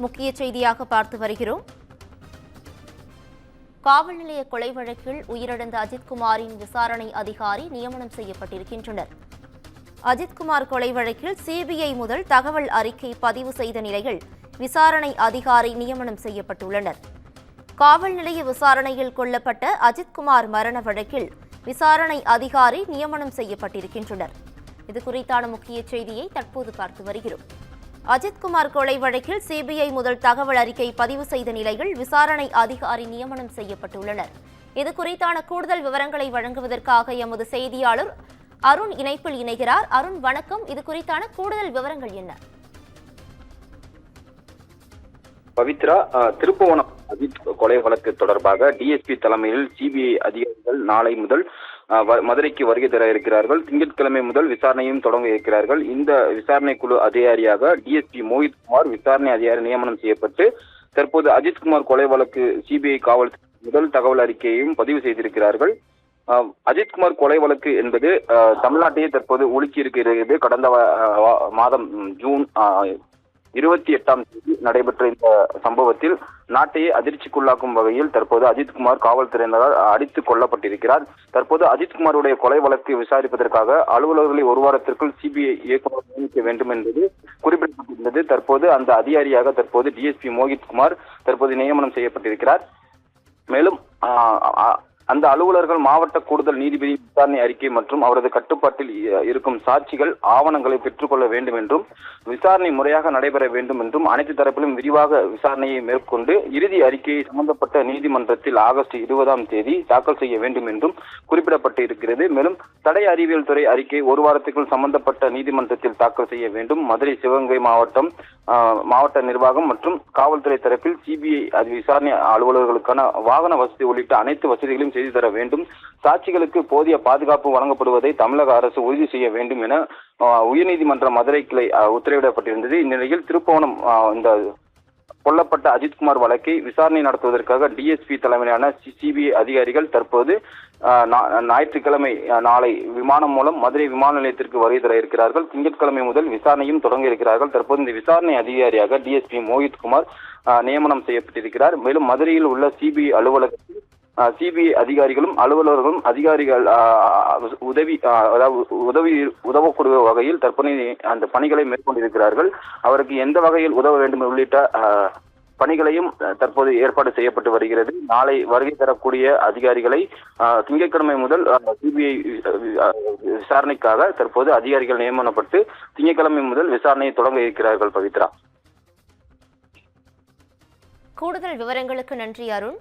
முக்கிய செய்தியாக பார்த்து வருகிறோம். காவல் நிலைய கொலை வழக்கில் உயிரிழந்த அஜித்குமாரின் விசாரணை அதிகாரி நியமனம் செய்யப்பட்டிருக்கின்றனர். அஜித்குமார் கொலை வழக்கில் சிபிஐ முதல் தகவல் அறிக்கை பதிவு செய்த நிலையில் விசாரணை அதிகாரி நியமனம் செய்யப்பட்டுள்ளனர். காவல் நிலைய விசாரணையில் கொல்லப்பட்ட அஜித்குமார் மரண வழக்கில் விசாரணை அதிகாரி நியமனம் செய்யப்பட்டிருக்கின்றனர். இது குறித்தான முக்கிய செய்தியை தற்போது பார்த்து வருகிறோம். அஜித்குமார் கொலை வழக்கில் சிபிஐ முதல் தகவல் அறிக்கை பதிவு செய்த நிலையில் விசாரணை அதிகாரி நியமனம் செய்யப்பட்டுள்ளனர். இது குறித்தான கூடுதல் விவரங்களை வழங்குவதற்காக எமது செய்தியாளர் அருண் இணைப்பில் இணைகிறார். அருண், வணக்கம். இது குறித்தான கூடுதல் விவரங்கள் என்ன? பவித்ரா, திருப்புவனம் அஜித் கொலை வழக்கு தொடர்பாக டிஎஸ்பி தலைமையில் சிபிஐ அதிகாரிகள் நாளை முதல் மதுரைக்கு வருகை தர இருக்கிறார்கள். திங்கட்கிழமை முதல் விசாரணையும் தொடங்க இருக்கிறார்கள். இந்த விசாரணை குழு அதிகாரியாக டிஎஸ்பி மோஹித்குமார் விசாரணை அதிகாரி நியமனம் செய்யப்பட்டு தற்போது அஜித்குமார் கொலை வழக்கு சிபிஐ காவல் முதல் தகவல் அறிக்கையையும் பதிவு செய்திருக்கிறார்கள். அஜித்குமார் கொலை வழக்கு என்பது தமிழ்நாட்டையே தற்போது உலுக்கி இருக்கிறது. கடந்த மாதம் ஜூன் 28ஆம் தேதி நடைபெற்ற இந்த சம்பவத்தில் நாட்டையே அதிர்ச்சிக்குள்ளாக்கும் வகையில் தற்போது அஜித்குமார் காவல்துறையினரால் அடித்து கொல்லப்பட்டிருக்கிறார். தற்போது அஜித்குமாருடைய கொலை வழக்கை விசாரிப்பதற்காக அலுவலர்களை ஒரு வாரத்திற்குள் சிபிஐ இயக்குநர் நியமிக்க வேண்டும் என்பது குறிப்பிடப்பட்டிருந்தது. தற்போது அந்த அதிகாரியாக தற்போது டிஎஸ்பி மோஹித்குமார் தற்போது நியமனம் செய்யப்பட்டிருக்கிறார். மேலும் அந்த அலுவலர்கள் மாவட்ட கூடுதல் நீதிபதி விசாரணை அறிக்கை மற்றும் அவரது கட்டுப்பாட்டில் இருக்கும் சாட்சிகள் ஆவணங்களை பெற்றுக்கொள்ள வேண்டும் என்றும் விசாரணை முறையாக நடைபெற வேண்டும் என்றும் அனைத்து தரப்பிலும் விரிவாக விசாரணையை மேற்கொண்டு இறுதி அறிக்கையை சம்பந்தப்பட்ட நீதிமன்றத்தில் ஆகஸ்ட் 20ஆம் தேதி தாக்கல் செய்ய வேண்டும் என்றும் குறிப்பிடப்பட்டு இருக்கிறது. மேலும் தடய அறிவியல் துறை அறிக்கை ஒரு வாரத்திற்குள் சம்பந்தப்பட்ட நீதிமன்றத்தில் தாக்கல் செய்ய வேண்டும். மதுரை, சிவகங்கை மாவட்ட நிர்வாகம் மற்றும் காவல்துறை தரப்பில் சிபிஐ விசாரணை அலுவலர்களுக்கான வாகன வசதி உள்ளிட்ட அனைத்து வசதிகளையும் செய்து தர வேண்டும். சாட்சிகளுக்கு போதிய பாதுகாப்பு வழங்கப்படுவதை தமிழக அரசு உறுதி செய்ய வேண்டும் என உயர்நீதிமன்ற மதுரை கிளை உத்தரவிடப்பட்டிருந்தது. இந்நிலையில் திருப்புவனம் இந்த கொல்லப்பட்ட அஜித்குமார் வழக்கை விசாரணை நடத்துவதற்காக டிஎஸ்பி தலைமையிலான சிபிஐ அதிகாரிகள் தற்போது ஞாயிற்றுக்கிழமை நாளை விமானம் மூலம் மதுரை விமான நிலையத்திற்கு வருகை தர இருக்கிறார்கள். திங்கட்கிழமை முதல் விசாரணையும் தொடங்க இருக்கிறார்கள். தற்போது இந்த விசாரணை அதிகாரியாக டிஎஸ்பி மோஹித்குமார் நியமனம் செய்யப்பட்டிருக்கிறார். மேலும் மதுரையில் உள்ள சிபிஐ அலுவலகத்தில் சிபிஐ அதிகாரிகளும் அலுவலர்களும் அதிகாரிகள் உதவக்கூடிய வகையில் தற்போது அந்த பணிகளை மேற்கொண்டிருக்கிறார்கள். அவருக்கு எந்த வகையில் உதவ வேண்டும் உள்ளிட்ட பணிகளையும் தற்போது ஏற்பாடு செய்யப்பட்டு வருகிறது. நாளை வருகை தரக்கூடிய அதிகாரிகளை திங்கட்கிழமை முதல் சிபிஐ விசாரணைக்காக தற்போது அதிகாரிகள் நியமனப்பட்டு திங்கட்கிழமை முதல் விசாரணையை தொடங்க இருக்கிறார்கள். பவித்ரா, கூடுதல் விவரங்களுக்கு நன்றி அருண்.